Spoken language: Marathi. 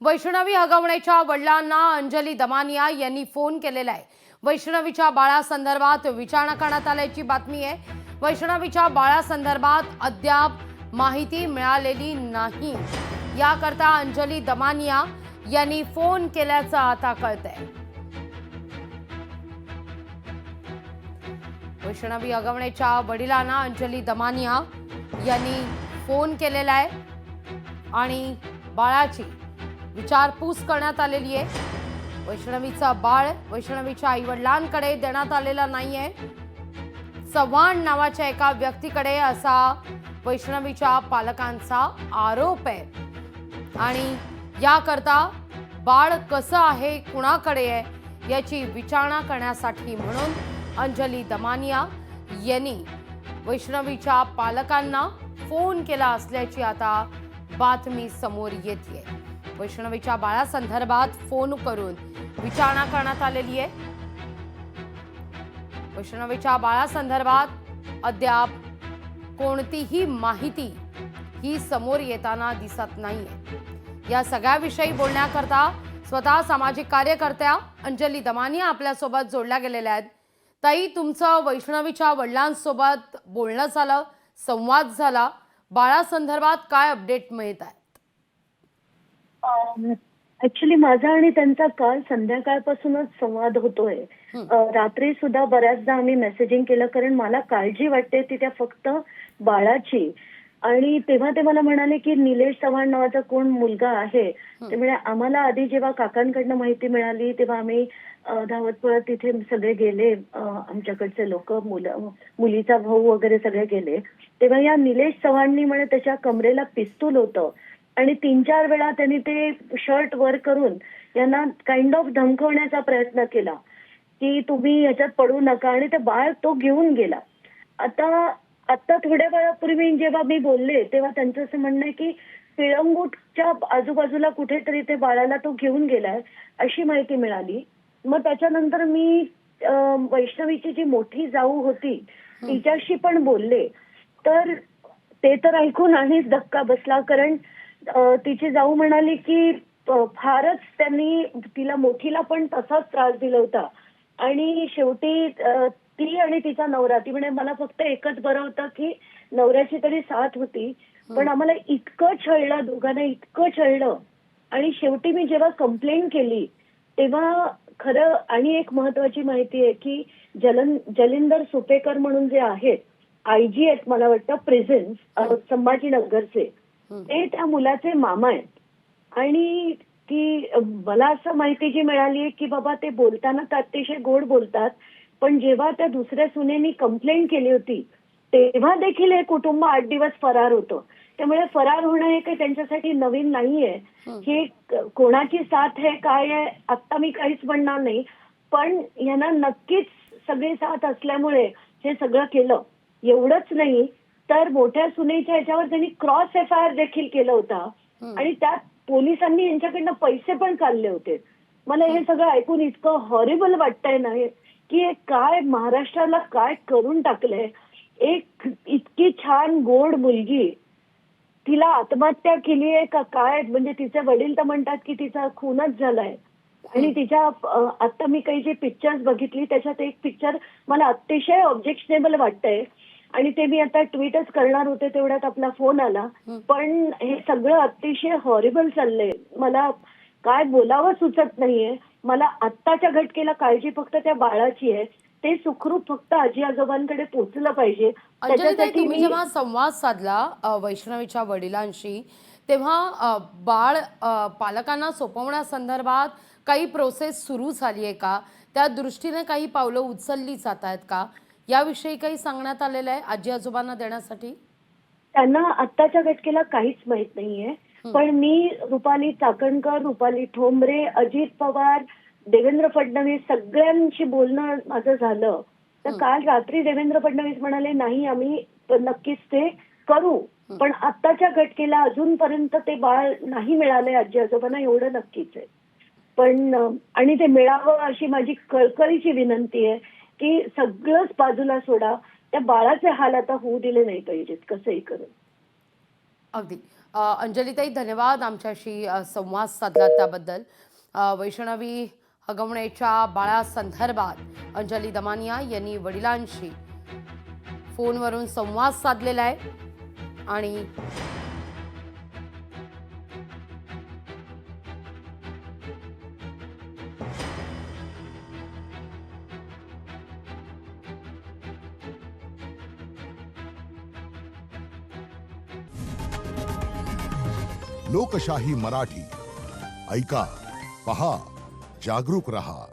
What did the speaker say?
वैष्णवी हगवण्याच्या वडिलांना अंजली दमानिया यांनी फोन केलेला आहे। वैष्णवीच्या बाळासंदर्भात विचारणा करण्यात आल्याची बातमी आहे। वैष्णवीच्या बाळासंदर्भात अद्याप माहिती मिळालेली नाही, याकरता अंजली दमानिया यांनी फोन केल्याचं आता कळतंय। वैष्णवी हगवण्याच्या वडिलांना अंजली दमानिया यांनी फोन केलेला आहे आणि बाळाची विचारपूस करण्यात आलेली आहे। वैष्णवीचा बाळ वैष्णवीच्या आईवडिलांकडे देण्यात आलेला नाहीये। चव्हाण नावाच्या एका व्यक्तीकडे असा वैष्णवीच्या पालकांचा आरोप आहे आणि याकरता बाळ कसं आहे, कुणाकडे आहे याची विचारणा करण्यासाठी म्हणून अंजली दमानिया यांनी वैष्णवीच्या पालकांना फोन केला असल्याची आता बातमी समोर येते। वैष्णवीच्या बाळासंदर्भात फोन करून विचारणा करण्यात आलेली आहे। वैष्णवीच्या बाळासंदर्भात अद्याप कोणतीही माहिती ही समोर येताना दिसत नाहीये। या सगळ्याविषयी बोलण्याकरता स्वतः सामाजिक कार्यकर्त्या अंजली दमानिया आपल्यासोबत जोडल्या गेलेल्या आहेत। ताई, तुमचं वैष्णवीच्या वडिलांसोबत बोलणं झालं, संवाद झाला, बाळासंदर्भात काय अपडेट मिळत आहेत? ऍक्च्युली माझा आणि त्यांचा काल संध्याकाळपासूनच संवाद होतोय। रात्री सुद्धा बऱ्याचदा आम्ही मेसेजिंग केलं, कारण मला काळजी वाटते ती त्या फक्त बाळाची। आणि तेव्हा ते मला म्हणाले की निलेश चव्हाण नावाचा कोण मुलगा आहे। ते म्हणजे आम्हाला आधी जेव्हा काकांकडनं माहिती मिळाली तेव्हा आम्ही धावत पळत तिथे सगळे गेले, आमच्याकडचे लोक, मुलीचा भाऊ वगैरे सगळे गेले। तेव्हा या निलेश चव्हाणनी म्हणे त्याच्या कमरेला पिस्तूल होतं आणि 3-4 वेळा त्यांनी ते शर्ट वर करून यांना काइंड ऑफ धमकवण्याचा प्रयत्न केला की तुम्ही याच्यात पडू नका, आणि ते बाळ तो घेऊन गेला। आता थोड्या वेळापूर्वी जेव्हा मी बोलले तेव्हा त्यांचं असं म्हणणं आहे की पिळंगूटच्या आजूबाजूला कुठेतरी ते बाळाला तो घेऊन गेलाय अशी माहिती मिळाली। मग त्याच्यानंतर मी वैष्णवीची जी मोठी जाऊ होती तिच्याशी पण बोलले, तर ते तर ऐकून आणिच धक्का बसला, कारण तिची जाऊ म्हणाली की फारच त्यांनी तिला मोठीला पण तसाच त्रास दिला होता आणि शेवटी ती आणि तिचा नवरा, ती म्हणे मला फक्त एकच बरं होतं की नवऱ्याची तरी साथ होती, पण आम्हाला इतकं छळलं, दोघांना इतकं छळलं। आणि शेवटी मी जेव्हा कंप्लेंट केली तेव्हा खरं, आणि एक महत्वाची माहिती आहे की जलिंदर सुपेकर म्हणून जे आहेत, आयजी आहेत मला वाटतं प्रिझन्स संभाजीनगरचे, ते त्या मुलाचे मामा आहेत। आणि ती मला असं माहिती जी मिळाली की बाबा ते बोलताना तर अतिशय गोड बोलतात, पण जेव्हा त्या दुसऱ्या सुनेनी कंप्लेंट केली होती तेव्हा देखील हे कुटुंब 8 दिवस फरार होतं। त्यामुळे फरार होणं हे काही त्यांच्यासाठी नवीन नाहीये। हे कोणाची साथ आहे काय आहे आता मी काहीच म्हणणार नाही, पण यांना नक्कीच सगळी साथ असल्यामुळे हे सगळं केलं। एवढंच नाही तर मोठ्या सुनेच्या ह्याच्यावर त्यांनी क्रॉस FIR देखील केलं होता आणि त्यात पोलिसांनी यांच्याकडनं पैसे पण काढले होते। मला हे सगळं ऐकून इतकं हॉरिबल वाटतंय ना की काय महाराष्ट्राला काय करून टाकलंय। एक इतकी छान गोड मुलगी, तिला आत्महत्या केली आहे का काय, म्हणजे तिचे वडील तर म्हणतात की तिचा खूनच झालाय। आणि तिच्या आता मी काही जे पिक्चर्स बघितली त्याच्यात एक पिक्चर मला अतिशय ऑब्जेक्शनेबल वाटतंय आणि ते मी आता ट्विटच करणार होते तेवढ्यात आपला फोन आला। पण हे सगळं अतिशय हॉरिबल चाललंय, मला काय बोलावं सुचत नाहीये। मला आत्ताच्या घटनेला काळजी फक्त त्या बाळाची आहे, ते सुखरूप फक्त आजी आजोबांकडे पोहोचलं पाहिजे। त्याच्यासाठी तुम्ही जेव्हा संवाद साधला वैष्णवीच्या वडिलांशी, तेव्हा बाळ पालकांना सोपवण्यासंदर्भात काही प्रोसेस सुरू झाली आहे का? त्या दृष्टीने काही पावलं उचलली जात आहेत का? याविषयी काही सांगण्यात आलेलं आहे आजी आजोबांना देण्यासाठी? त्यांना आत्ताच्या घटनेला काहीच माहित नाहीये, पण मी रुपाली चाकणकर, रुपाली ठोंबरे, अजित पवार, देवेंद्र फडणवीस सगळ्यांशी बोलणं माझं झालं। तर काल रात्री देवेंद्र फडणवीस म्हणाले नाही आम्ही नक्कीच ते करू, पण आत्ताच्या घटनेला अजूनपर्यंत ते बाळ नाही मिळालंय आजी आजोबांना, एवढं नक्कीच आहे। पण आणि ते मिळावं अशी माझी कळकळीची विनंती आहे की सगळंच बाजूला सोडा, त्या बाळाचे हाल आता होऊ दिले नाही पाहिजेत कसंही करून। अगदी अंजलीताई, धन्यवाद आमच्याशी संवाद साधला त्याबद्दल. वैष्णवी हगवणेच्या बाळासंदर्भात अंजली दमानिया यांनी वडिलांशी फोनवरून संवाद साधलेला आहे आणि लोकशाही मराठी ऐका, पहा, जागरूक रहा.